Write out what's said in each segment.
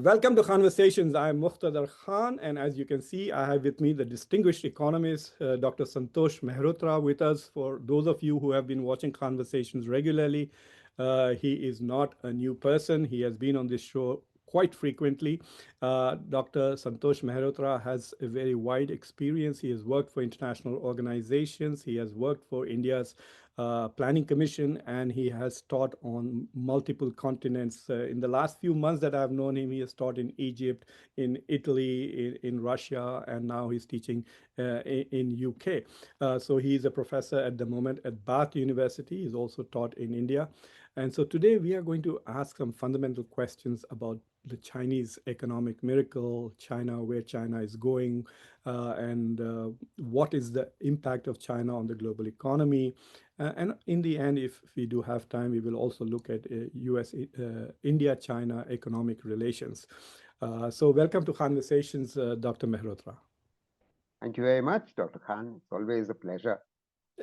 Welcome to Khanversations. I'm Muqtedar Khan, and as you can see, I have with me the distinguished economist, Dr. Santosh Mehrotra, with us. For those of you who have been watching Khanversations regularly, he is not a new person. He has been on this show quite frequently. Dr. Santosh Mehrotra has a very wide experience. He has worked for international organizations. He has worked for India's Planning Commission, and he has taught on multiple continents. In the last few months that I've known him, he has taught in Egypt, in Italy, in Russia, and now he's teaching in UK. So he's a professor at the moment at Bath University. He's also taught in India. And so today we are going to ask some fundamental questions about the Chinese economic miracle, China, where China is going, and what is the impact of China on the global economy. And in the end, if we do have time, we will also look at US, India-China economic relations. So welcome to Khanversations, Dr. Mehrotra. Thank you very much, Dr. Khan. It's always a pleasure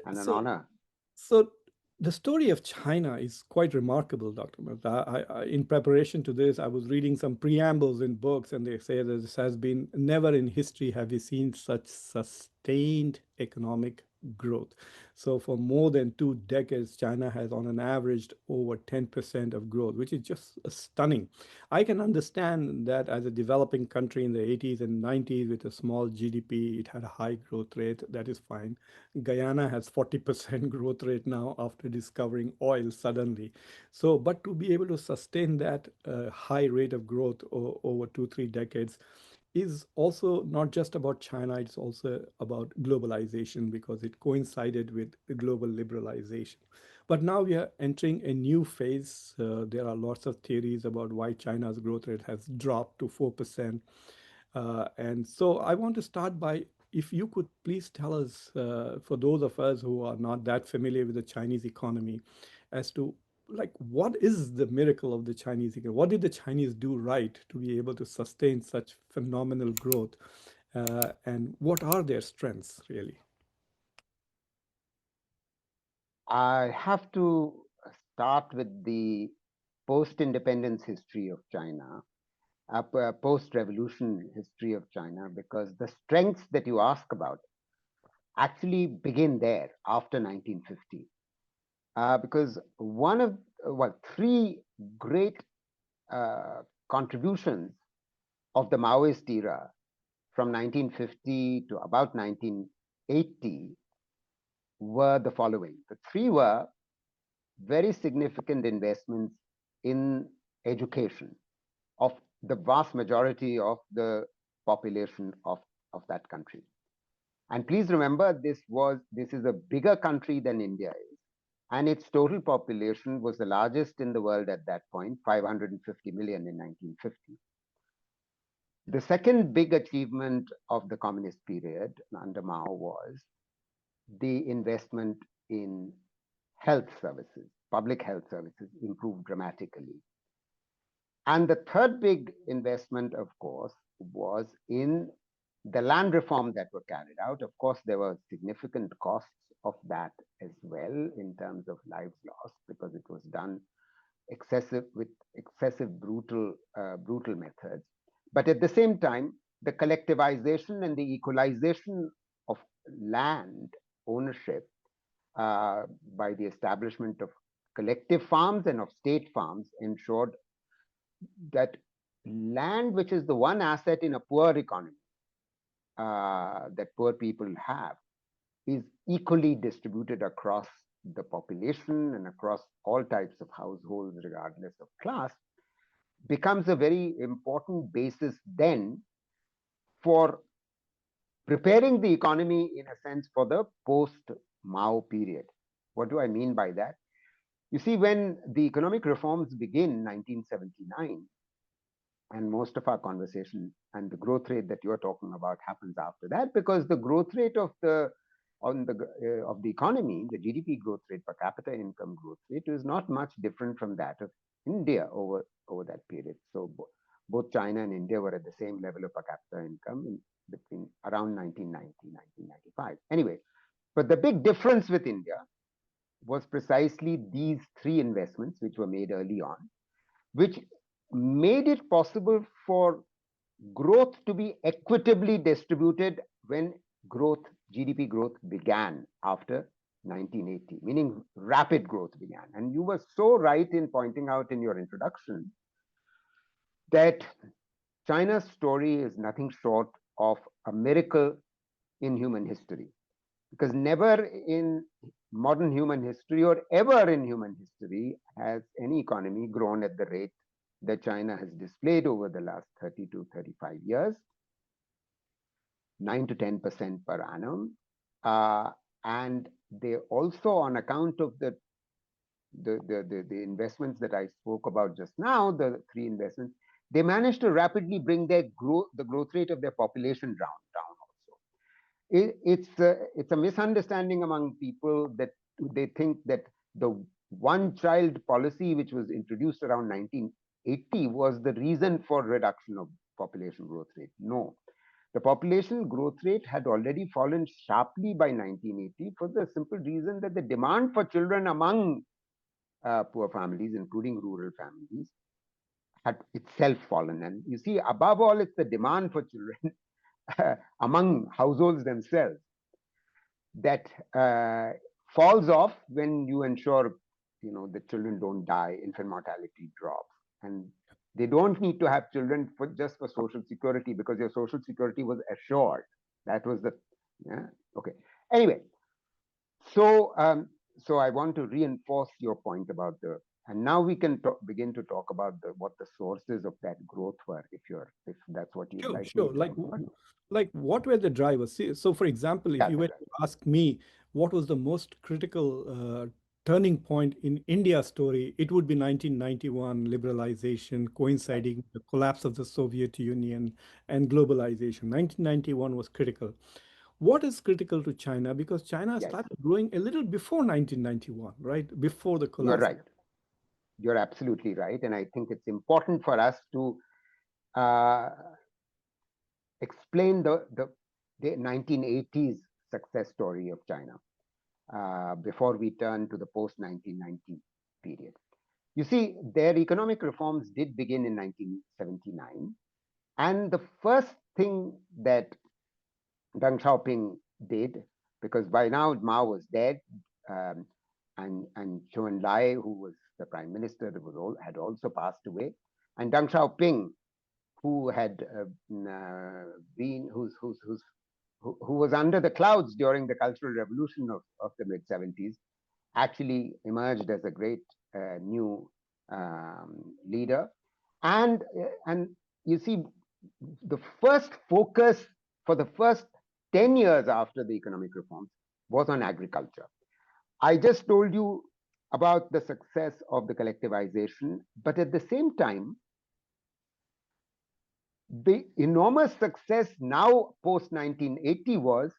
and an honor. So the story of China is quite remarkable, Dr. Mehta. In preparation to this, I was reading some preambles in books, and they say that this has been never in history have we seen such sustained economic growth. So for more than 2 decades, China has on an average over 10% of growth, which is just stunning. I can understand that as a developing country in the 80s and 90s with a small GDP, it had a high growth rate. That is fine. Guyana has 40% growth rate now after discovering oil suddenly. So, but to be able to sustain that high rate of growth over 2, 3 decades is also not just about China, it's also about globalization because it coincided with the global liberalization. But now we are entering a new phase. There are lots of theories about why China's growth rate has dropped to 4%. And so I want to start by, if you could please tell us, for those of us who are not that familiar with the Chinese economy, as to like what is the miracle of the Chinese economy? What did the Chinese do right to be able to sustain such phenomenal growth? And what are their strengths really? I have to start with the post-independence history of China, post-revolution history of China, because the strengths that you ask about actually begin there after 1950. Because one of, three great contributions of the Maoist era from 1950 to about 1980 were the following. The three were very significant investments in education of the vast majority of the population of that country. And please remember, this is a bigger country than India is, and its total population was the largest in the world at that point, 550 million in 1950. The second big achievement of the communist period under Mao was the investment in health services. Public health services improved dramatically. And the third big investment, of course, was in the land reform that were carried out. Of course, there were significant costs of that as well in terms of lives lost, because it was done with excessive brutal methods. But at the same time, the collectivization and the equalization of land ownership by the establishment of collective farms and of state farms ensured that land, which is the one asset in a poor economy that poor people have, is equally distributed across the population and across all types of households, regardless of class, becomes a very important basis then for preparing the economy, in a sense, for the post-Mao period. What do I mean by that? You see, when the economic reforms begin in 1979, and most of our conversation and the growth rate that you're talking about happens after that, because the growth rate of the economy, the GDP growth rate, per capita income growth rate, is not much different from that of India over that period. So both China and India were at the same level of per capita income between around 1990, 1995. Anyway, but the big difference with India was precisely these three investments which were made early on, which made it possible for growth to be equitably distributed when growth, GDP growth began after 1980, meaning rapid growth began. And you were so right in pointing out in your introduction that China's story is nothing short of a miracle in human history. Because never in modern human history or ever in human history has any economy grown at the rate that China has displayed over the last 30 to 35 years, 9 to 10% per annum. And they also, on account of the investments that I spoke about just now, the three investments, they managed to rapidly bring the growth rate of their population down also. It's a misunderstanding among people that they think that the one child policy, which was introduced around 1980, was the reason for reduction of population growth rate. No, the population growth rate had already fallen sharply by 1980 for the simple reason that the demand for children among poor families, including rural families, had itself fallen. And you see, above all, it's the demand for children among households themselves that falls off when you ensure, the children don't die, infant mortality drops, and they don't need to have children just for social security, because your social security was assured. That was the okay. Anyway, so so I want to reinforce your point about and now we can begin to talk about what the sources of that growth were, if that's what you'd Sure, like me sure. to talk about. Like what were the drivers? See, so, for example, if Yeah, you were that's right. to ask me what was the most critical turning point in India's story, it would be 1991 liberalization, coinciding with the collapse of the Soviet Union and globalization. 1991 was critical. What is critical to China? Because China Yes, started growing a little before 1991, right? Before the you're collapse. right. You're absolutely right, and I think it's important for us to uh, explain the 1980s success story of China before we turn to the post 1990 period. You see, their economic reforms did begin in 1979, and the first thing that Deng Xiaoping did, because by now Mao was dead, um, and Zhou Enlai, who was the prime minister, had also passed away, and Deng Xiaoping, who had been who was under the clouds during the Cultural Revolution of the mid 70s, actually emerged as a great new leader, and you see, the first focus for the first 10 years after the economic reforms was on agriculture. I just told you about the success of the collectivization, but at the same time, the enormous success now post 1980 was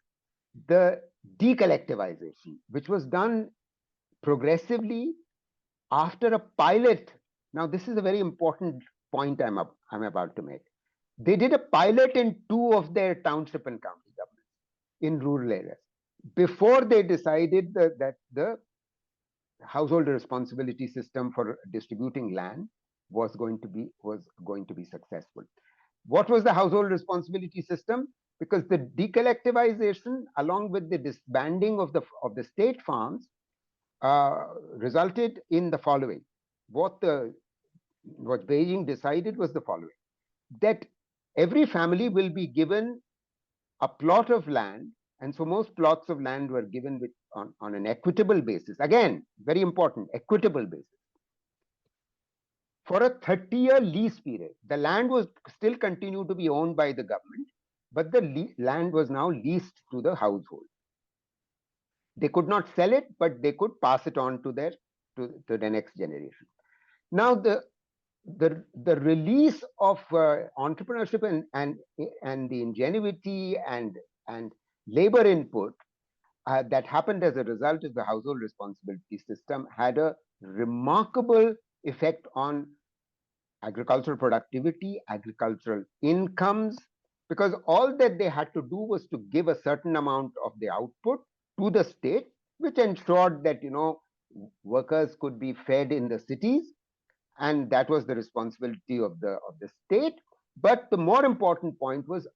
the decollectivization, which was done progressively after a pilot. Now, this is a very important point I'm about to make. They did a pilot in two of their township and county governments in rural areas before they decided that the household responsibility system for distributing land was going to be successful. What was the household responsibility system? Because the decollectivization, along with the disbanding of the state farms, resulted in the following. What Beijing decided was the following: that every family will be given a plot of land, and so most plots of land were given on an equitable basis. Again, very important, equitable basis. For a 30-year lease period, the land was still continued to be owned by the government, but the land was now leased to the household. They could not sell it, but they could pass it on to the next generation. Now, the release of entrepreneurship and the ingenuity and labor input that happened as a result of the household responsibility system had a remarkable effect on agricultural productivity, agricultural incomes, because all that they had to do was to give a certain amount of the output to the state, which ensured that workers could be fed in the cities, and that was the responsibility of the state. But the more important point was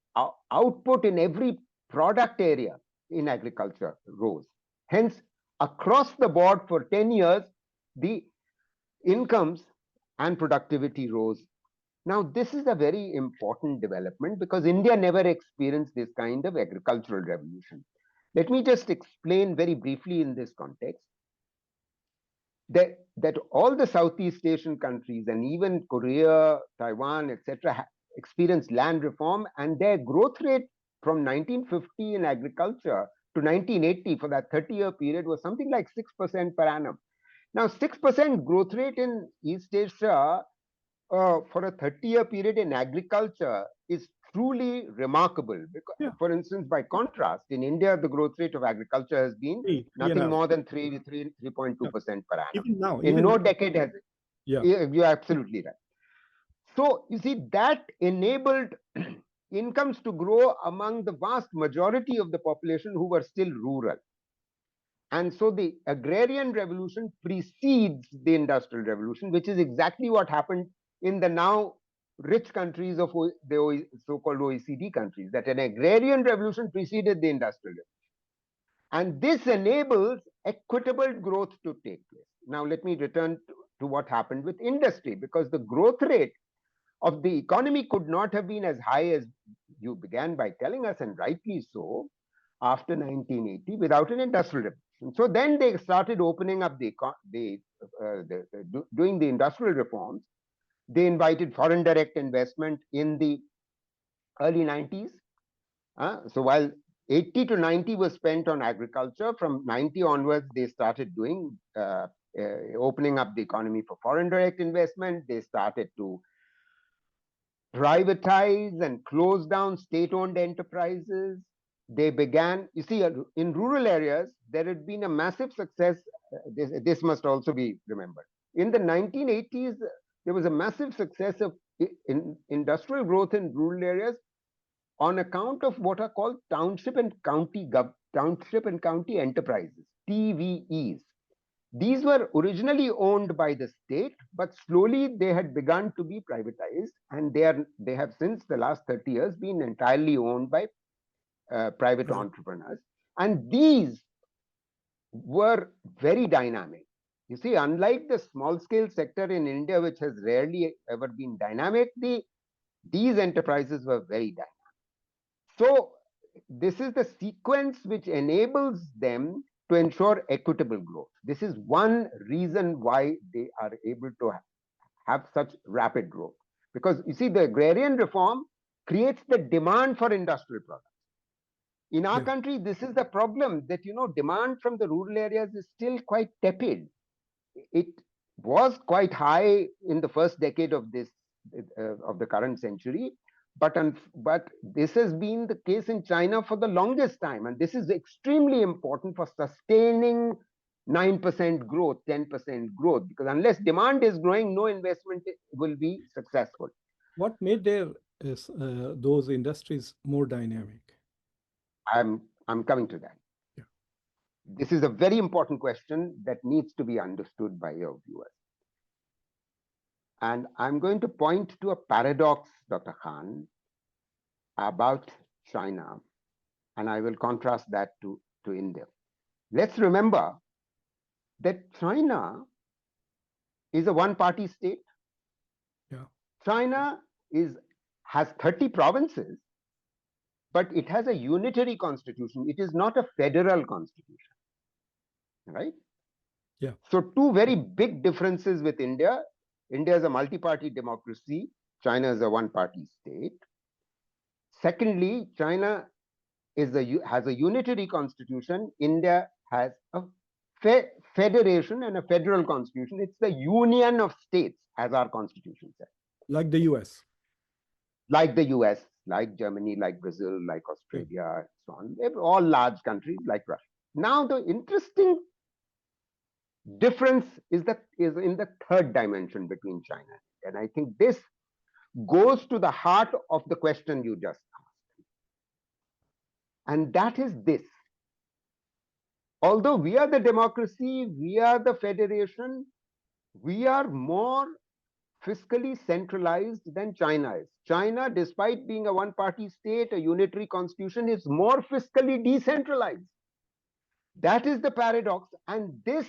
output in every product area in agriculture rose. Hence, across the board for 10 years, the incomes and productivity rose. Now, this is a very important development because India never experienced this kind of agricultural revolution. Let me just explain very briefly in this context that all the Southeast Asian countries and even Korea, Taiwan, etc., experienced land reform, and their growth rate from 1950 in agriculture to 1980 for that 30-year period was something like 6% per annum. Now, 6% growth rate in East Asia for a 30-year period in agriculture is truly remarkable. Because, Yeah. for instance, by contrast, in India, the growth rate of agriculture has been Three and a nothing half. more than 3.2% per annum. Even now, In no decade has it. yeah. You're absolutely right. So, you see, that enabled incomes to grow among the vast majority of the population who were still rural. And so the agrarian revolution precedes the industrial revolution, which is exactly what happened in the now rich countries of the so-called OECD countries, that an agrarian revolution preceded the industrial revolution. And this enables equitable growth to take place. Now, let me return to what happened with industry, because the growth rate of the economy could not have been as high as you began by telling us, and rightly so, after 1980 without an industrial revolution. So then they started opening up doing the industrial reforms. They invited foreign direct investment in the early 90s. So while 80 to 90 was spent on agriculture, from 90 onwards, they started doing opening up the economy for foreign direct investment. They started to privatize and close down state-owned enterprises. They began, you see, in rural areas, there had been a massive success. This must also be remembered. In the 1980s, there was a massive success of industrial growth in rural areas on account of what are called township and county enterprises, TVEs. These were originally owned by the state, but slowly they had begun to be privatized, and they have since the last 30 years been entirely owned by private entrepreneurs. And these were very dynamic. You see, unlike the small scale sector in India, which has rarely ever been dynamic, these enterprises were very dynamic. So this is the sequence which enables them to ensure equitable growth. This is one reason why they are able to have such rapid growth. Because you see, the agrarian reform creates the demand for industrial products. In our country, this is the problem, that demand from the rural areas is still quite tepid. It was quite high in the first decade of the current century, but this has been the case in China for the longest time, and this is extremely important for sustaining 9% growth, 10% growth, because unless demand is growing, no investment will be successful. What made those industries more dynamic? I'm coming to that. Yeah. This is a very important question that needs to be understood by your viewers. And I'm going to point to a paradox, Dr. Khan, about China, and I will contrast that to India. Let's remember that China is a one-party state. Yeah. China has 30 provinces, but it has a unitary constitution. It is not a federal constitution, right? Yeah. So two very big differences with India. India is a multi-party democracy. China is a one-party state. Secondly, China has a unitary constitution. India has a federation and a federal constitution. It's the union of states, as our constitution says. Like the US. Like the US, like Germany, like Brazil, like Australia, and so on. They're all large countries like Russia. Now, the interesting difference is in the third dimension between China, and I think this goes to the heart of the question you just asked. And that is this: although we are the democracy, we are the federation, we are more fiscally centralized than China is. China, despite being a one-party state, a unitary constitution, is more fiscally decentralized. That is the paradox, and this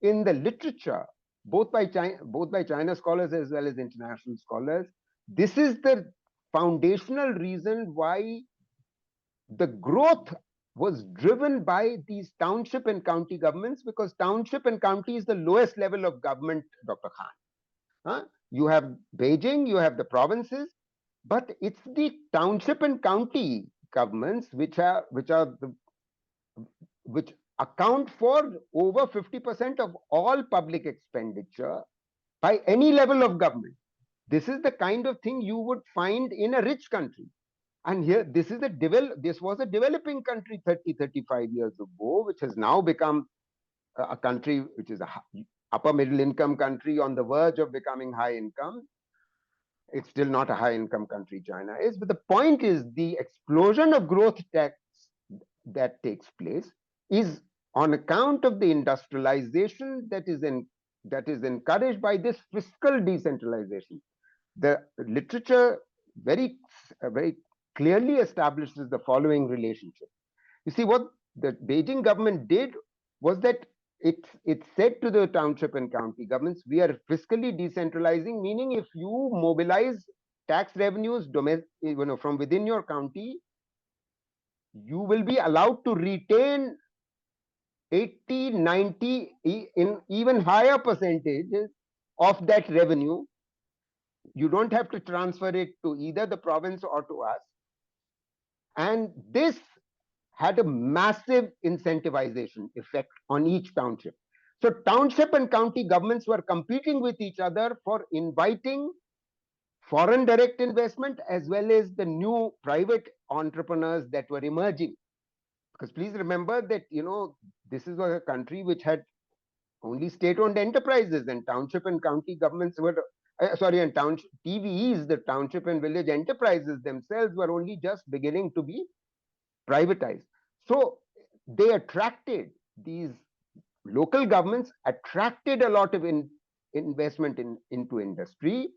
in the literature, both by China scholars as well as international scholars, this is the foundational reason why the growth was driven by these township and county governments, because township and county is the lowest level of government, Dr. Khan. You have Beijing, you have the provinces, but it's the township and county governments which account for over 50% of all public expenditure by any level of government. This is the kind of thing you would find in a rich country. And here, this was a developing country 35 years ago, which has now become a country which is a upper middle income country on the verge of becoming high income. It's still not a high income country, China is, but the point is the explosion of growth tax that takes place is on account of the industrialization that is encouraged by this fiscal decentralization. The literature very clearly establishes the following relationship. You see, what the Beijing government did was that it said to the township and county governments, we are fiscally decentralizing, meaning if you mobilize tax revenues from within your county, you will be allowed to retain 80, 90, in even higher percentages of that revenue. You don't have to transfer it to either the province or to us. And this had a massive incentivization effect on each township. So township and county governments were competing with each other for inviting foreign direct investment as well as the new private entrepreneurs that were emerging. Because please remember that, this is a country which had only state-owned enterprises, and township and county governments were, and township TVEs, the township and village enterprises themselves, were only just beginning to be privatized. So they attracted, these local governments attracted a lot of investment into industry,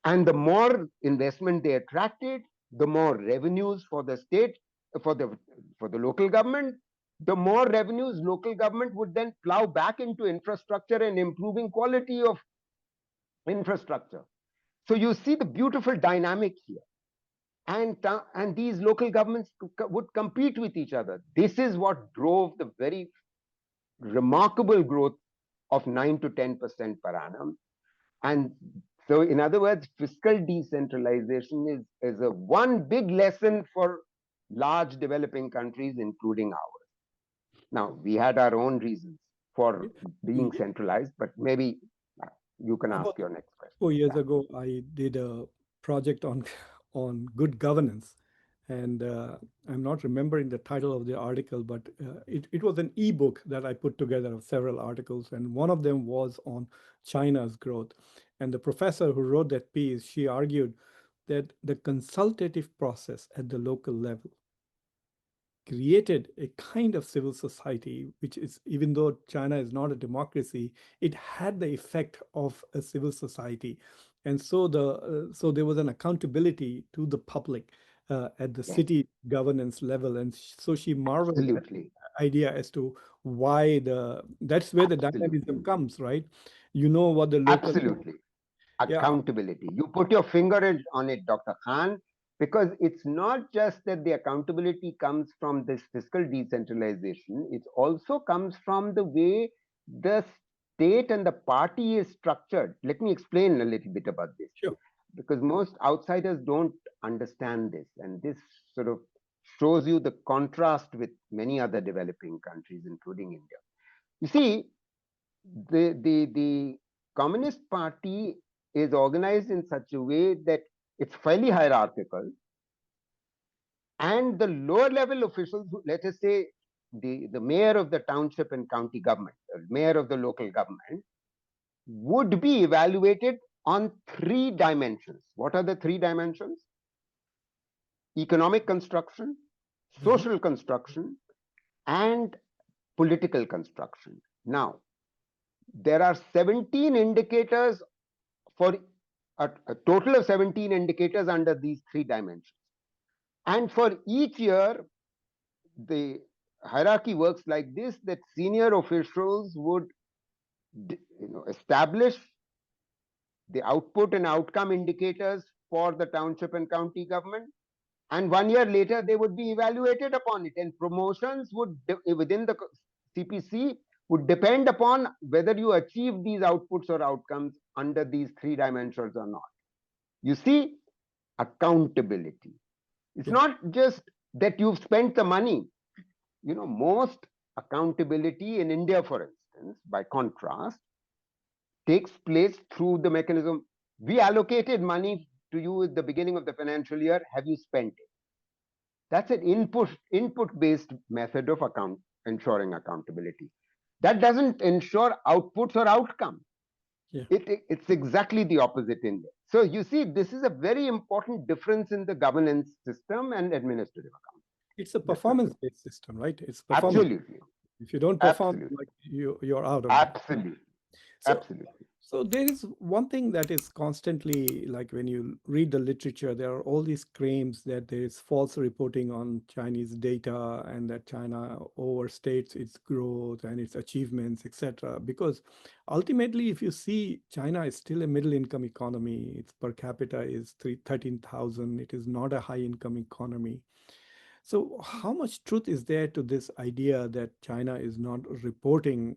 and the more investment they attracted, the more revenues for the state, for the local government, the more revenues local government would then plow back into infrastructure and improving quality of infrastructure. So you see the beautiful dynamic here. And these local governments would compete with each other. This is what drove the very remarkable growth of 9 to 10% per annum. And so, in other words, fiscal decentralization is a one big lesson for large developing countries, including ours. Now, we had our own reasons for being centralized, but maybe you can ask your next question. 4 years ago, I did a project on good governance, and I'm not remembering the title of the article, but it was an ebook that I put together of several articles, and one of them was on China's growth. And the professor who wrote that piece, she argued that the consultative process at the local level created a kind of civil society, which is, even though China is not a democracy, it had the effect of a civil society. And so so there was an accountability to the public at the city governance level. And so she marveled at the idea as to why that's where the dynamism comes, right? You know what the local... Absolutely. Accountability. You put your finger on it, Dr. Khan, because it's not just that the accountability comes from this fiscal decentralization, it also comes from the way the state and the party is structured. Let me explain a little bit about this. Sure. Because most outsiders don't understand this, and this sort of shows you the contrast with many other developing countries, including India. You see, the Communist Party is organized in such a way that it's fairly hierarchical, and the lower level officials, let us say the mayor of the township and county government, the mayor of the local government, would be evaluated on 3 dimensions. What are the 3 dimensions? Economic construction, social construction, and political construction. Now, there are 17 indicators for a total of 17 indicators under these three dimensions. And for each year, the hierarchy works like this, that senior officials would establish the output and outcome indicators for the township and county government, and 1 year later they would be evaluated upon it, and promotions would within the CPC would depend upon whether you achieve these outputs or outcomes under these three dimensions or not. You see, accountability. It's Yeah. not just that you've spent the money. Most accountability in India, for instance, by contrast, takes place through the mechanism. We allocated money to you at the beginning of the financial year. Have you spent it? That's an input based method of ensuring accountability. That doesn't ensure outputs or outcome. Yeah. It's exactly the opposite in there. So you see, this is a very important difference in the governance system and administrative account. It's a performance-based system, right? It's performance. Absolutely. If you don't perform, Absolutely. like you're out of it. Absolutely. So, Absolutely. so there is one thing that is constantly, like when you read the literature, there are all these claims that there is false reporting on Chinese data and that China overstates its growth and its achievements, etc. Because ultimately, if you see, China is still a middle income economy. Its per capita is 13,000. It is not a high income economy. So, how much truth is there to this idea that China is not reporting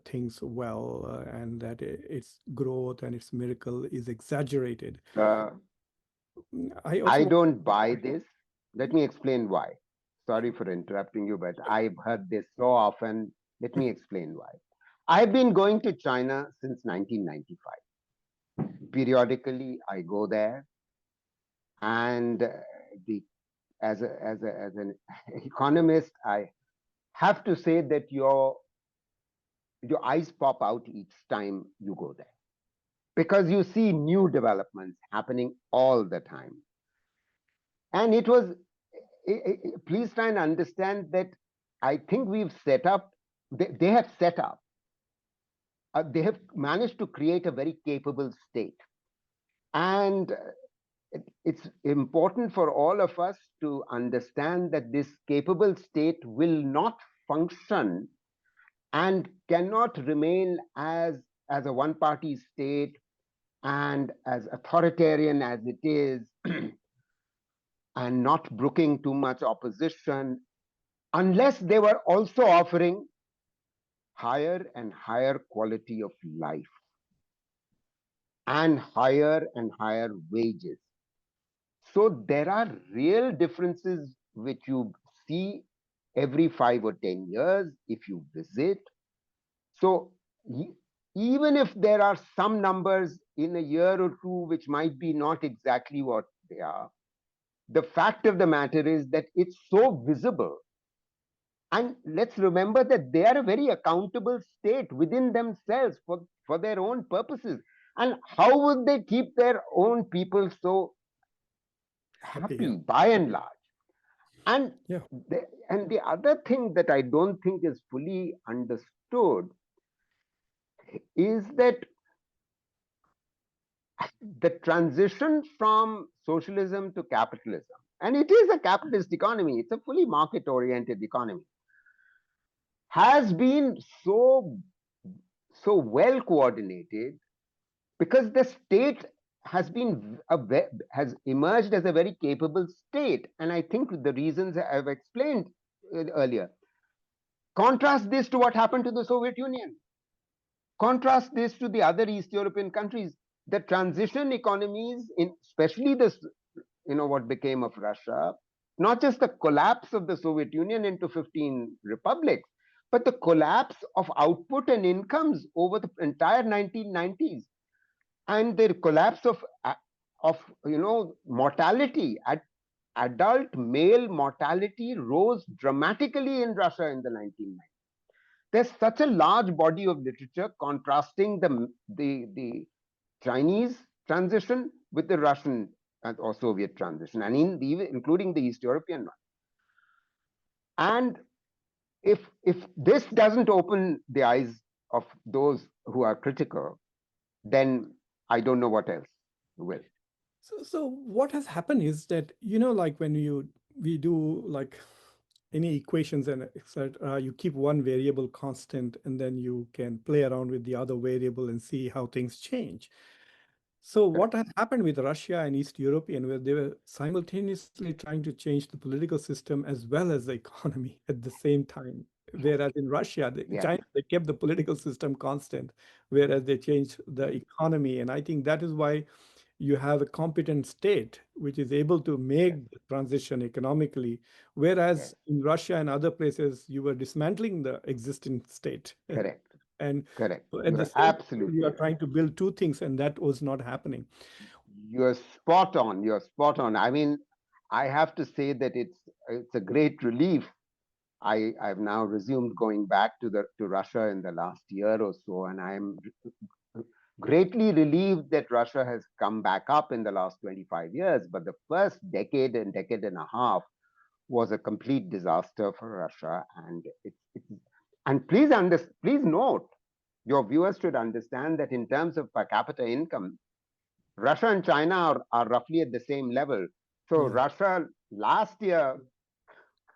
things well and that its growth and its miracle is exaggerated? I I also don't buy this. Let me explain why. Sorry for interrupting you, but I've heard this so often. Let me explain why. I've been going to China since 1995. Periodically, I go there, and the as an economist, I have to say that your eyes pop out each time you go there, because you see new developments happening all the time. And it was, please try and understand that I think we've set up, they have set up, they have managed to create a very capable state. And it's important for all of us to understand that this capable state will not function and cannot remain as a one party state and as authoritarian as it is and not brooking too much opposition, unless they were also offering higher and higher quality of life and higher wages. So there are real differences which you see every 5 or 10 years if you visit. So even if there are some numbers in a year or two which might be not exactly what they are, the fact of the matter is that it's so visible. And let's remember that they are a very accountable state within themselves for their own purposes. And how would they keep their own people so happy. Yeah. happy by and large? And Yeah. the other thing that I don't think is fully understood is that the transition from socialism to capitalism, and it is a capitalist economy, it's a fully market oriented economy, has been so well coordinated because the state has been has emerged as a very capable state. And I think the reasons I've explained earlier. Contrast this to what happened to the Soviet Union. Contrast this to the other East European countries. The transition economies, in especially this, what became of Russia, not just the collapse of the Soviet Union into 15 republics, but the collapse of output and incomes over the entire 1990s, and the collapse of mortality. Adult male mortality rose dramatically in Russia in the 1990s. There's such a large body of literature contrasting the Chinese transition with the Russian or Soviet transition, and including the East European one. And if this doesn't open the eyes of those who are critical, then I don't know what else will. So what has happened is that, like when we do like any equations and etc., you keep one variable constant and then you can play around with the other variable and see how things change. So what Correct. had happened with Russia and East European, where they were simultaneously trying to change the political system as well as the economy at the same time. Whereas in Russia, Yes. China, they kept the political system constant, whereas they changed the Yes. economy. And I think that is why you have a competent state which is able to Yes. make the transition economically, whereas Yes. in Russia and other places, you were dismantling the existing state. Correct. And Correct. at You the are same time, you absolutely are right. trying to build two things, and that was not happening. You're spot on. You're spot on. I mean, I have to say that it's a great relief. I've now resumed going back to Russia in the last year or so, and I'm greatly relieved that Russia has come back up in the last 25 years. But the first decade and a half was a complete disaster for Russia, and and please note, your viewers should understand that in terms of per capita income, Russia and China are roughly at the same level. So Yeah, Russia last year,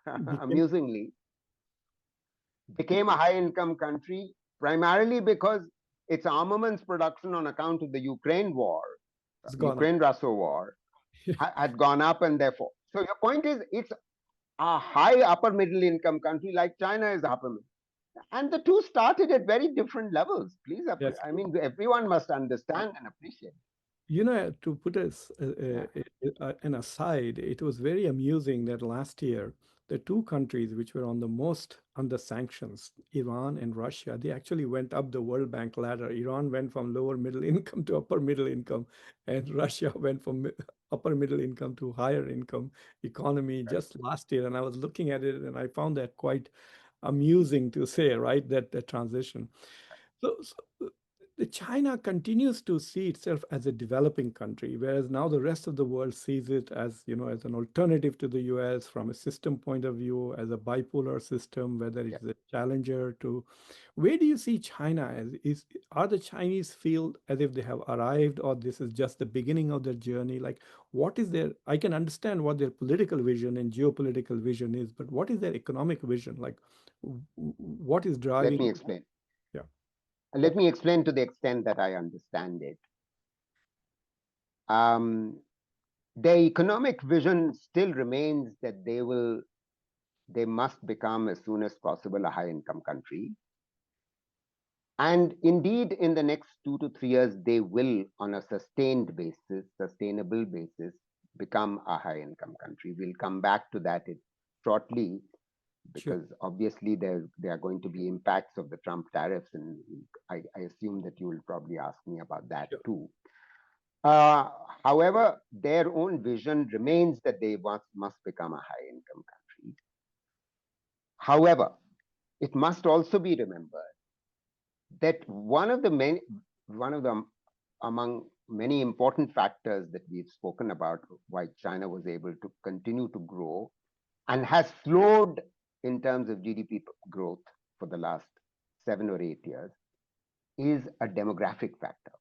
became amusingly, became a high income country primarily because its armaments production on account of the Ukraine war, it's gone up. Ukraine Russia war, had gone up, and therefore, so your point is it's a high upper middle income country like China is upper middle. And the two started at very different levels. Please, That's I true. mean, everyone must understand and appreciate. To put Yeah, an aside, it was very amusing that last year, the two countries which were on the most under sanctions, Iran and Russia, they actually went up the World Bank ladder. Iran went from lower middle income to upper middle income, and Russia went from upper middle income to higher income economy correct. just last year. And I was looking at it and I found that quite amusing to say, right? That transition. So the China continues to see itself as a developing country, whereas now the rest of the world sees it as, as an alternative to the US from a system point of view, as a bipolar system, whether Yeah. it's a challenger to. Where do you see China as? Are the Chinese feel as if they have arrived, or this is just the beginning of their journey? Like, what is their? I can understand what their political vision and geopolitical vision is, but what is their economic vision? Like, what is Let driving? me explain. Yeah, Let me explain to the extent that I understand it. Um, their economic vision still remains that they must become as soon as possible a high income country. And indeed, in the next 2 to 3 years, they will, on a sustainable basis, become a high income country. We'll come back to that shortly, sure. because obviously there are going to be impacts of the Trump tariffs, and I assume that you will probably ask me about that Sure. too. Uh, However, their own vision remains that they must become a high income country. However, it must also be remembered that one of the among many important factors that we've spoken about why China was able to continue to grow and has slowed in terms of GDP growth for the last 7 or 8 years is a demographic factor.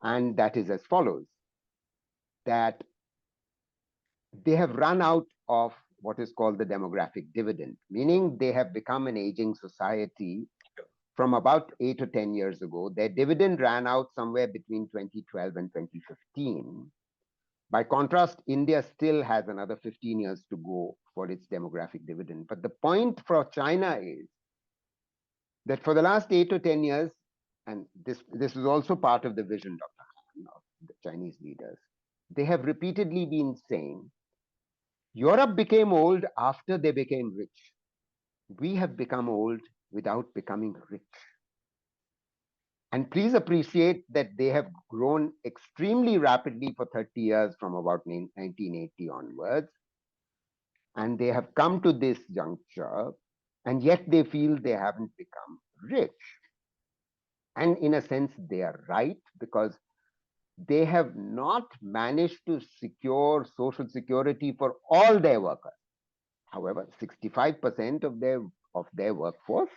And that is as follows, that they have run out of what is called the demographic dividend, meaning they have become an aging society from about 8 or 10 years ago. Their dividend ran out somewhere between 2012 and 2015. By contrast, India still has another 15 years to go for its demographic dividend. But the point for China is that for the last 8 or 10 years, and this is also part of the vision, Dr. Khan, of the Chinese leaders, they have repeatedly been saying Europe became old after they became rich. We have become old without becoming rich. And please appreciate that they have grown extremely rapidly for 30 years from about 1980 onwards. And they have come to this juncture, and yet they feel they haven't become rich. And in a sense, they are right, because they have not managed to secure social security for all their workers. However, 65% of their workforce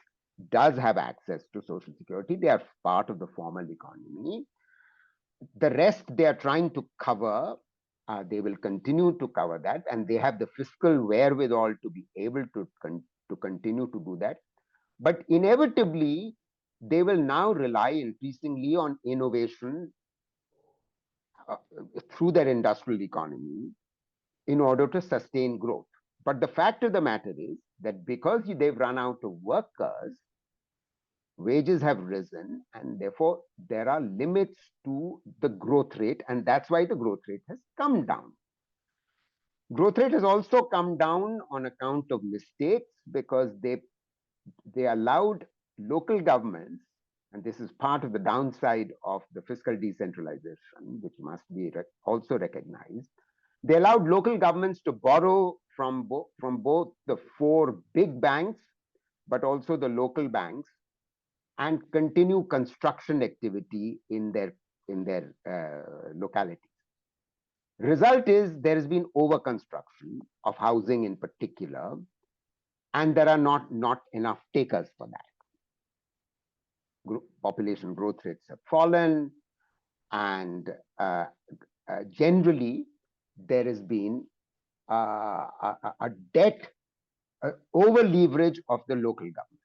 does have access to social security. They are part of the formal economy. the rest they are trying to cover. They will continue to cover that, and they have the fiscal wherewithal to be able to continue to do that. But inevitably, they will now rely increasingly on innovation uh, through their industrial economy in order to sustain growth. But the fact of the matter is that because they've run out of workers, wages have risen, and therefore there are limits to the growth rate, and that's why the growth rate has come down. Growth rate has also come down on account of mistakes because they allowed local governments, and this is part of the downside of the fiscal decentralization, which must be also recognized. They allowed local governments to borrow from both the four big banks, but also the local banks, and continue construction activity in their localities. Result is there has been overconstruction of housing in particular, and there are not enough takers for that. Population growth rates have fallen, and generally there has been a debt over leverage of the local government,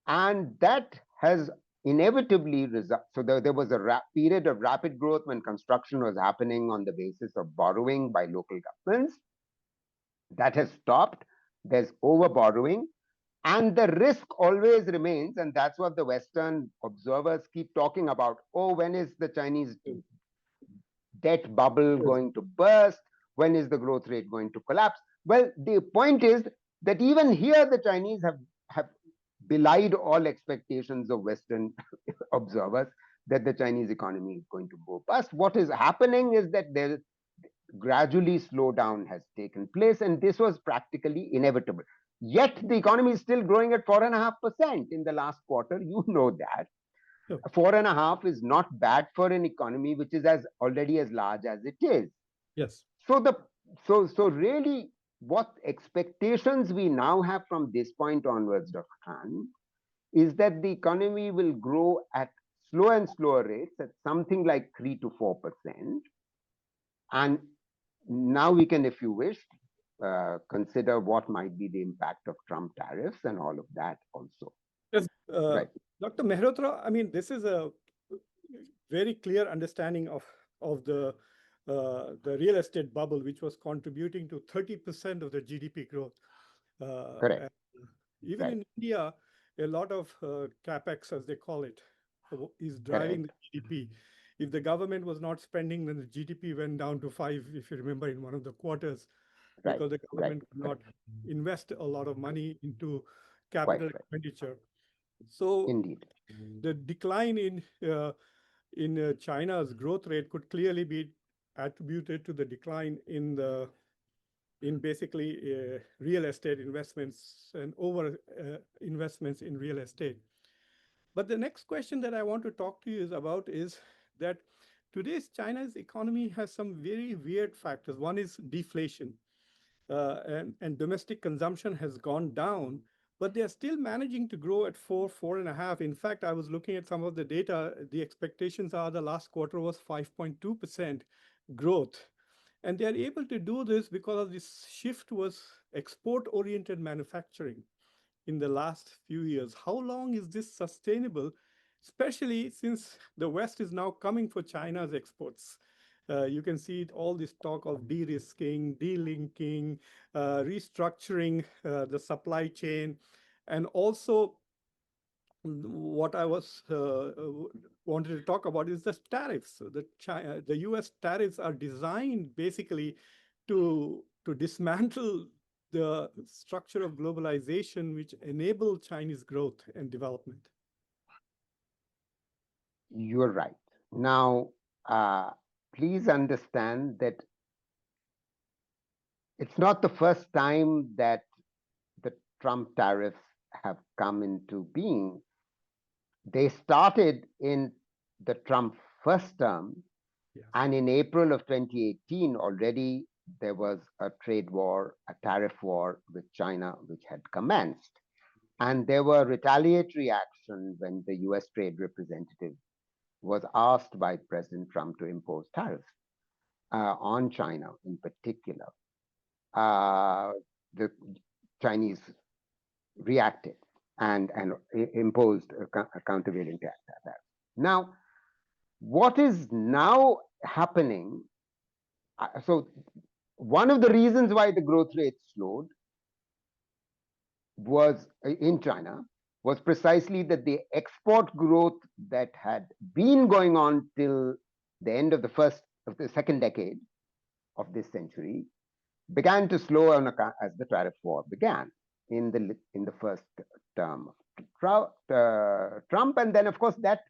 and that has inevitably resulted. So there was a period of rapid growth when construction was happening on the basis of borrowing by local governments. That has stopped. There's over borrowing, and the risk always remains, and that's what the Western observers keep talking about. Oh, when is the Chinese debt bubble Yes. going to burst? When is the growth rate going to collapse? Well, the point is that even here the Chinese have belied all expectations of Western observers that the Chinese economy is going to go bust. What is happening is that there gradually slowdown has taken place, and this was practically inevitable. Yet the economy is still growing at 4.5% in the last quarter. You know that Sure. 4.5 is not bad for an economy which is as already as large as it is. Yes. So the so really, what expectations we now have from this point onwards, Dr. Khan, is that the economy will grow at slow and slower rates at something like 3 to 4%, and now we can, if you wish, consider what might be the impact of Trump tariffs and all of that also. Yes. Right. Dr. Mehrotra, I mean, this is a very clear understanding of the real estate bubble, which was contributing to 30% of the GDP growth. Correct. And even Right. in India, a lot of capex, as they call it, is driving Correct. the GDP. If the government was not spending, then the GDP went down to 5, if you remember, in one of the quarters, Right. because the Right. government could not Correct. invest a lot of money into Quite capital right. expenditure. So Indeed. the decline in China's growth rate could clearly be attributed to the decline in basically real estate investments and over investments in real estate. But the next question that I want to talk to you is that today's China's economy has some very weird factors. One is deflation, and domestic consumption has gone down, but they are still managing to grow at 4.5. In fact, I was looking at some of the data. The expectations are the last quarter was 5.2% growth. And they are able to do this because of this shift was export-oriented manufacturing in the last few years. How long is this sustainable, especially since the West is now coming for China's exports? You can see all this talk of de-risking, delinking, restructuring the supply chain, and also what I was wanted to talk about is the tariffs. The U.S. tariffs are designed basically to dismantle the structure of globalization, which enable Chinese growth and development. You're right. Now, uh, please understand that it's not the first time that the Trump tariffs have come into being. They started in the Trump first term, Yes. and in April of 2018, already there was a trade war, a tariff war with China, which had commenced. And there were retaliatory action when the US Trade Representative was asked by President Trump to impose tariffs on China in particular. The Chinese reacted and imposed a countervailing tariff. Now, what is now happening? So, one of the reasons why the growth rate slowed was in China was precisely that the export growth that had been going on till the end of the second decade of this century began to slow on as the tariff war began in the first term of Trump, and then of course that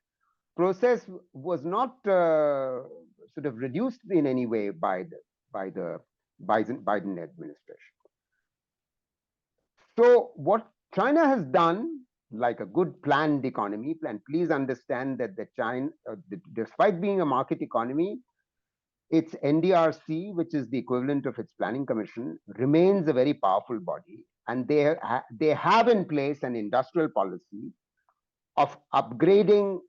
process was not sort of reduced in any way by the Biden administration. So what China has done, like a good planned economy, and please understand that despite being a market economy, its NDRC, which is the equivalent of its planning commission, remains a very powerful body, and they have in place an industrial policy of upgrading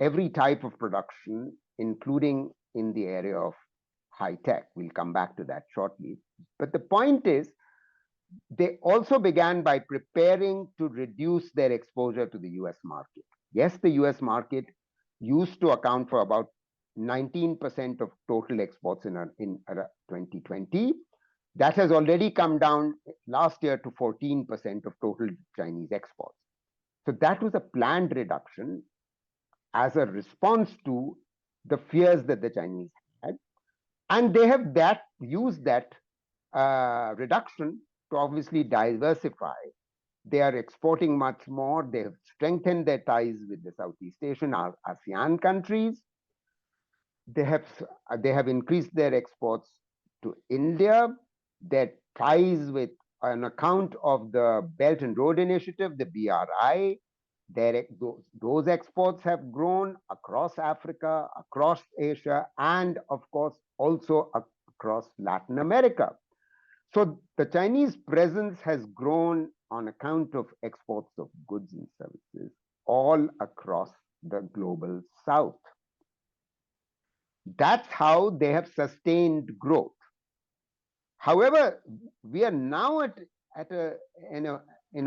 every type of production, including in the area of high tech. We'll come back to that shortly. But the point is, they also began by preparing to reduce their exposure to the US market. Yes, the US market used to account for about 19% of total exports in 2020. That has already come down last year to 14% of total Chinese exports. So that was a planned reduction as a response to the fears that the Chinese had. And they have used that reduction to obviously diversify. They are exporting much more. They have strengthened their ties with the Southeast Asian, ASEAN countries. They have increased their exports to India. Their ties with, on account of the Belt and Road Initiative, the BRI, those exports have grown across Africa, across Asia, and of course also across Latin America. So the Chinese presence has grown on account of exports of goods and services all across the global south. That's how they have sustained growth. However, we are now in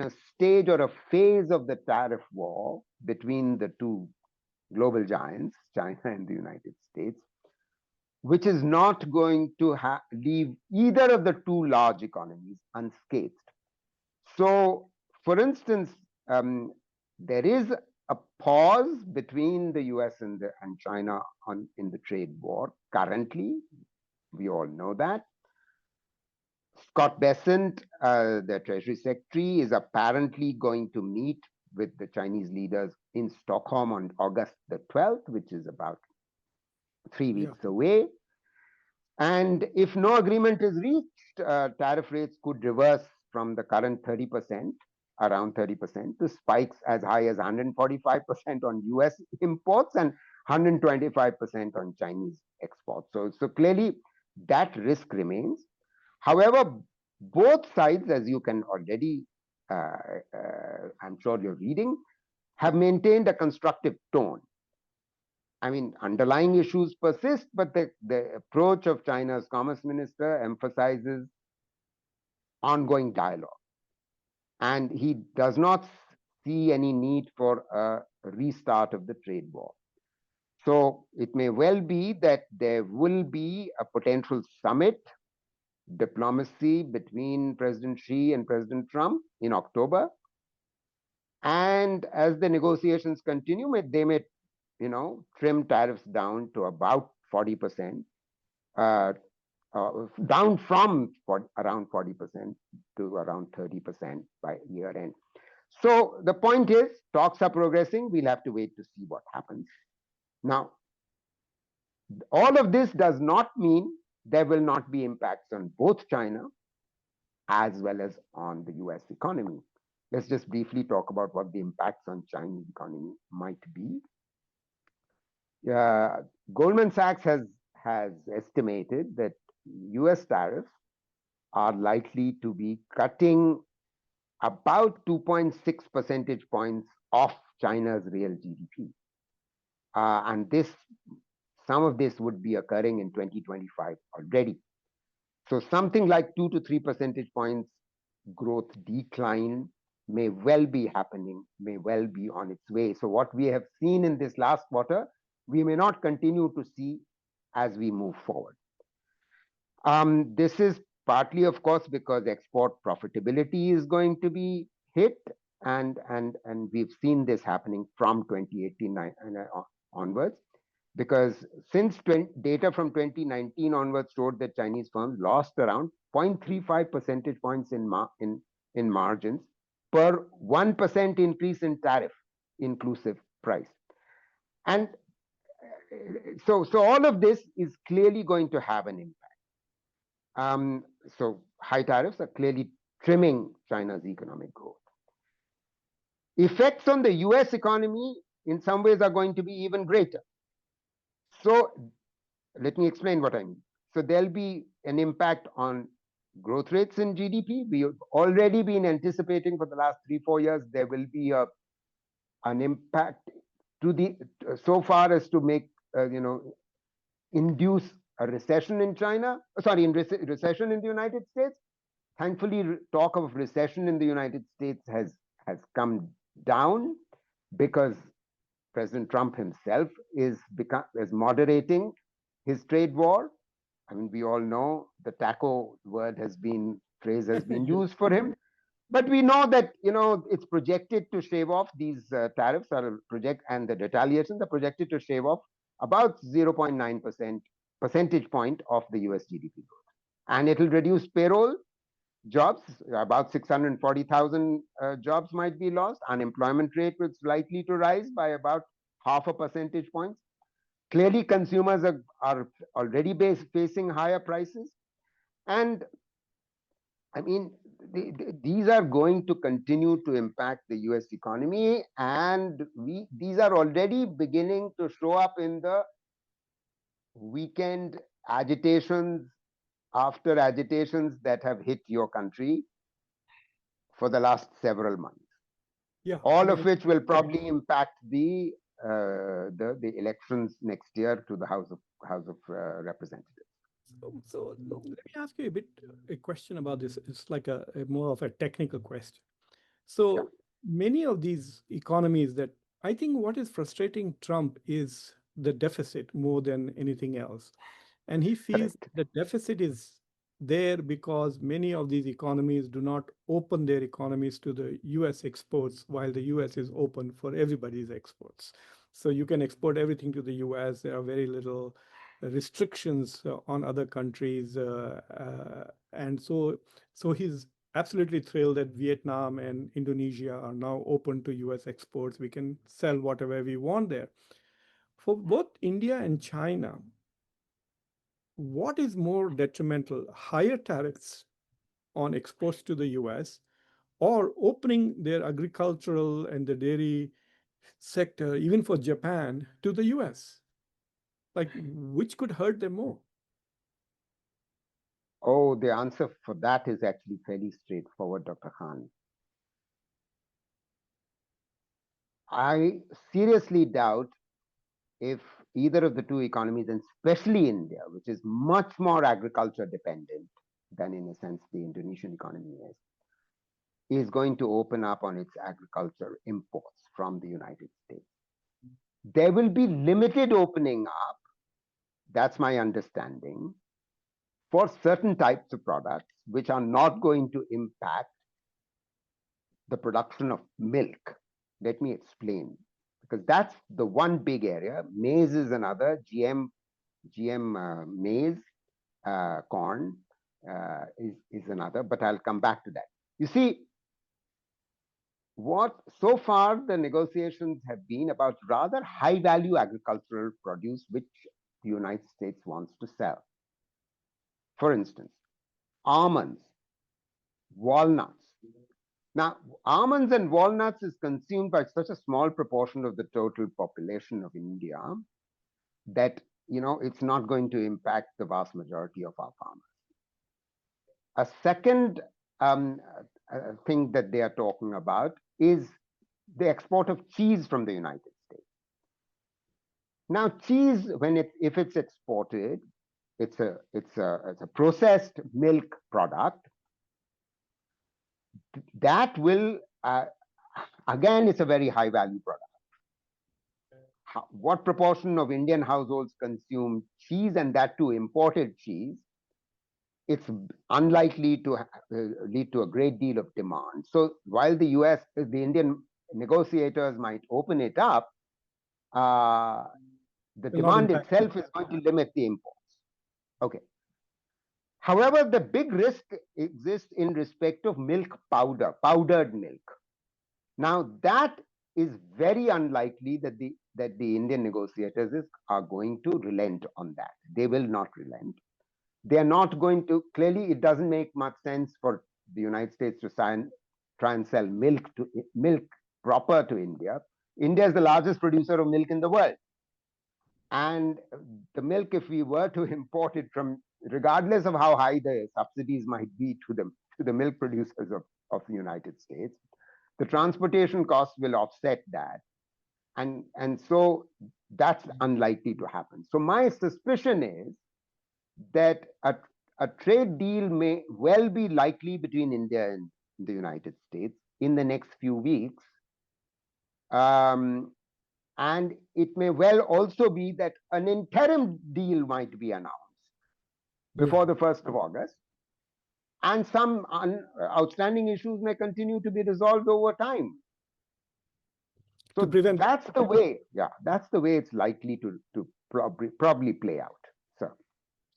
a stage or a phase of the tariff war between the two global giants, China and the United States, which is not going to leave either of the two large economies unscathed. So, for instance, there is a pause between the US and China in the trade war currently. We all know that. Scott Bessent, the Treasury Secretary, is apparently going to meet with the Chinese leaders in Stockholm on August the 12th, which is about 3 weeks away. And if no agreement is reached, tariff rates could reverse from the current 30%, around 30%, to spikes as high as 145% on US imports and 125% on Chinese exports. So clearly that risk remains. However, both sides, as you can already, I'm sure you're reading, have maintained a constructive tone. I mean, underlying issues persist, but the approach of China's Commerce Minister emphasizes ongoing dialogue. And he does not see any need for a restart of the trade war. So it may well be that there will be a potential summit diplomacy between President Xi and President Trump in October. And as the negotiations continue, they may, trim tariffs down to about 40%, down from around 40% to around 30% by year end. So the point is, talks are progressing. We'll have to wait to see what happens. Now, all of this does not mean there will not be impacts on both China as well as on the US economy. Let's just briefly talk about what the impacts on Chinese economy might be. Goldman Sachs has estimated that US tariffs are likely to be cutting about 2.6 percentage points off China's real GDP. and some of this would be occurring in 2025 already. So something like 2 to 3 percentage points growth decline may well be happening, may well be on its way. So what we have seen in this last quarter, we may not continue to see as we move forward. This is partly, of course, because export profitability is going to be hit, and we've seen this happening from 2018 onwards. Because since data from 2019 onwards showed that Chinese firms lost around 0.35 percentage points in margins per 1% increase in tariff inclusive price. And so all of this is clearly going to have an impact. So high tariffs are clearly trimming China's economic growth. Effects on the US economy in some ways are going to be even greater. So let me explain what I mean. So there'll be an impact on growth rates in GDP. We've already been anticipating for the last 3-4 years there will be an impact to the so far as to make induce a recession in China. Sorry, recession in the United States. Thankfully, talk of recession in the United States has come down because President Trump himself is moderating his trade war. I mean, we all know the taco phrase has been used for him. But we know that it's projected to shave off these tariffs and the retaliations are projected to shave off about 0.9% percentage point of the US GDP growth, and it'll reduce payroll jobs. About 640,000 jobs might be lost. Unemployment rate is likely to rise by about 0.5 percentage points. Clearly, consumers are already facing higher prices, and I mean, these are going to continue to impact the US economy, and these are already beginning to show up in the weekend agitations after agitations that have hit your country for the last several months. Yeah, all of which will probably impact the elections next year to the House of Representatives. So let me ask you a question about this. It's like a more of a technical question. So Sure. many of these economies that I think what is frustrating Trump is the deficit more than anything else. And he feels Correct. the deficit is there because many of these economies do not open their economies to the US exports while the US is open for everybody's exports. So you can export everything to the US. There are very little restrictions on other countries. And so he's absolutely thrilled that Vietnam and Indonesia are now open to US exports. We can sell whatever we want there. For both India and China, what is more detrimental, higher tariffs on exports to the US or opening their agricultural and the dairy sector, even for Japan, to the US? Like, which could hurt them more? Oh, the answer for that is actually fairly straightforward, Dr. Khan. I seriously doubt if either of the two economies, and especially India, which is much more agriculture dependent than, in a sense, the Indonesian economy is going to open up on its agriculture imports from the United States. There will be limited opening up, that's my understanding, for certain types of products which are not going to impact the production of milk. Let me explain, because that's the one big area. Maize is another, GM maize, corn is another, but I'll come back to that. You see, what so far the negotiations have been about rather high value agricultural produce which the United States wants to sell. For instance, almonds, walnuts. Now, almonds and walnuts is consumed by such a small proportion of the total population of India that it's not going to impact the vast majority of our farmers. A second thing that they are talking about is the export of cheese from the United States. Now, cheese, if it's exported, it's a processed milk product that will again, it's a very high value product. What proportion of Indian households consume cheese, and that too imported cheese? It's unlikely to lead to a great deal of demand. So while the Indian negotiators might open it up, uh, the Will not demand impact. itself is going to limit the imports. Okay. However, the big risk exists in respect of milk powder, powdered milk. Now, that is very unlikely that the Indian negotiators are going to relent on that. They will not relent. They are not going to. Clearly, it doesn't make much sense for the United States to try and sell milk proper to India. India is the largest producer of milk in the world, and the milk, if we were to import it from, regardless of how high the subsidies might be to the milk producers of the United States, the transportation costs will offset that, and so that's unlikely to happen. So my suspicion is that a trade deal may well be likely between India and the United States in the next few weeks. Um, and it may well also be that an interim deal might be announced Yeah. before the 1st of August, and some outstanding issues may continue to be resolved over time. To So prevent. that's the way, yeah, that's the way it's likely to probably play out.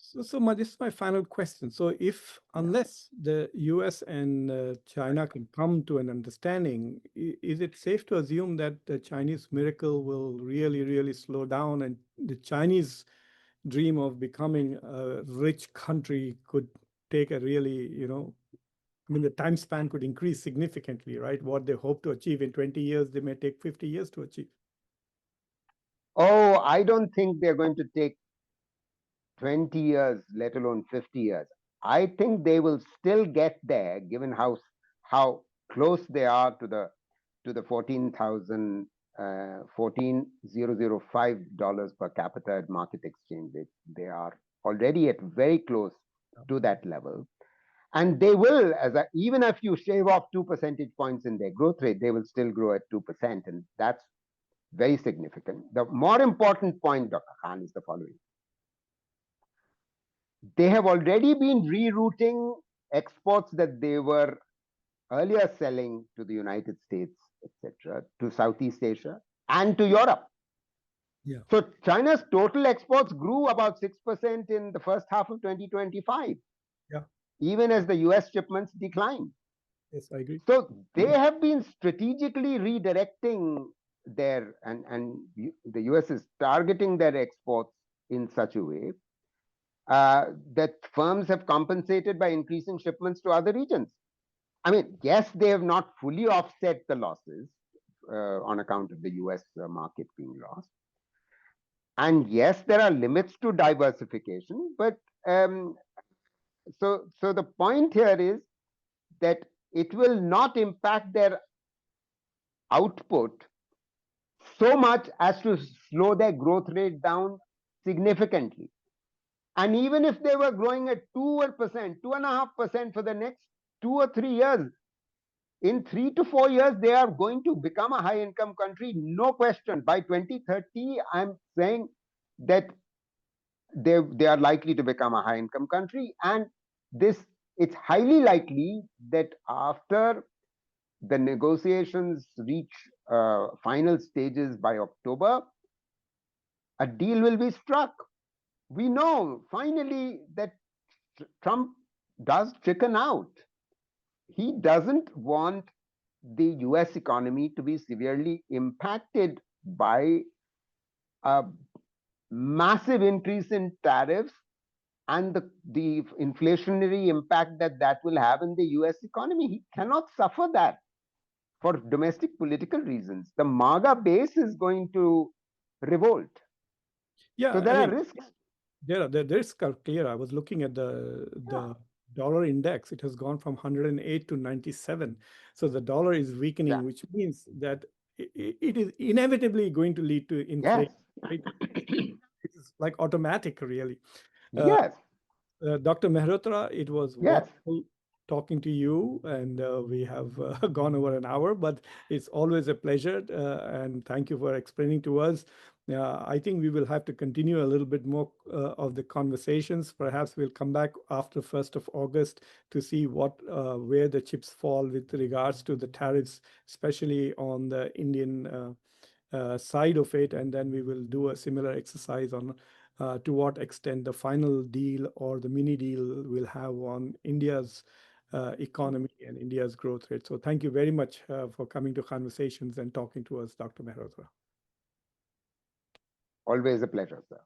So This is my final question. So, if yeah. unless the US and China can come to an understanding, is it safe to assume that the Chinese miracle will really, really slow down, and the Chinese dream of becoming a rich country could take a really, I mean, the time span could increase significantly, right? What they hope to achieve in 20 years, they may take 50 years to achieve. Oh, I don't think they're going to take 20 years, let alone 50 years. I think they will still get there, given how close they are to the 14,005 dollars per capita at market exchange. They are already at very close to that level. And they will, even if you shave off 2 percentage points in their growth rate, they will still grow at 2%. And that's very significant. The more important point, Dr. Khan, is the following. They have already been rerouting exports that they were earlier selling to the United States, etc., to Southeast Asia and to Europe. Yeah. So China's total exports grew about 6% in the first half of 2025, Yeah. even as the US shipments declined. Yes, I agree. So they have been strategically redirecting and the US is targeting their exports in such a way that firms have compensated by increasing shipments to other regions. I mean, yes, they have not fully offset the losses on account of the US market being lost. And yes, there are limits to diversification, but um, so the point here is that it will not impact their output so much as to slow their growth rate down significantly. And even if they were growing at 2%, 2.5% for the next 2 or 3 years, in 3 to 4 years, they are going to become a high income country, no question. By 2030, I'm saying that they are likely to become a high income country. And this, it's highly likely that after the negotiations reach final stages by October, a deal will be struck. We know finally that Trump does chicken out. He doesn't want the US economy to be severely impacted by a massive increase in tariffs and the inflationary impact that will have in the US economy. He cannot suffer that for domestic political reasons. The MAGA base is going to revolt. So Yeah, I there are mean, risks. the risks are clear. I was looking at the dollar index. It has gone from 108 to 97. So the dollar is weakening, Yeah. which means that it is inevitably going to lead to Yes. inflation, right? It's like automatic, really. Uh, Yes. Dr. Mehrotra, it was Yes. wonderful talking to you, and we have gone over an hour, but it's always a pleasure, and thank you for explaining to us. I think we will have to continue a little bit more of the conversations. Perhaps we'll come back after 1st of August to see where the chips fall with regards to the tariffs, especially on the Indian side of it, and then we will do a similar exercise on to what extent the final deal or the mini deal will have on India's economy and India's growth rate. So thank you very much for coming to Conversations and talking to us, Dr. Mehrotra. Always a pleasure, sir.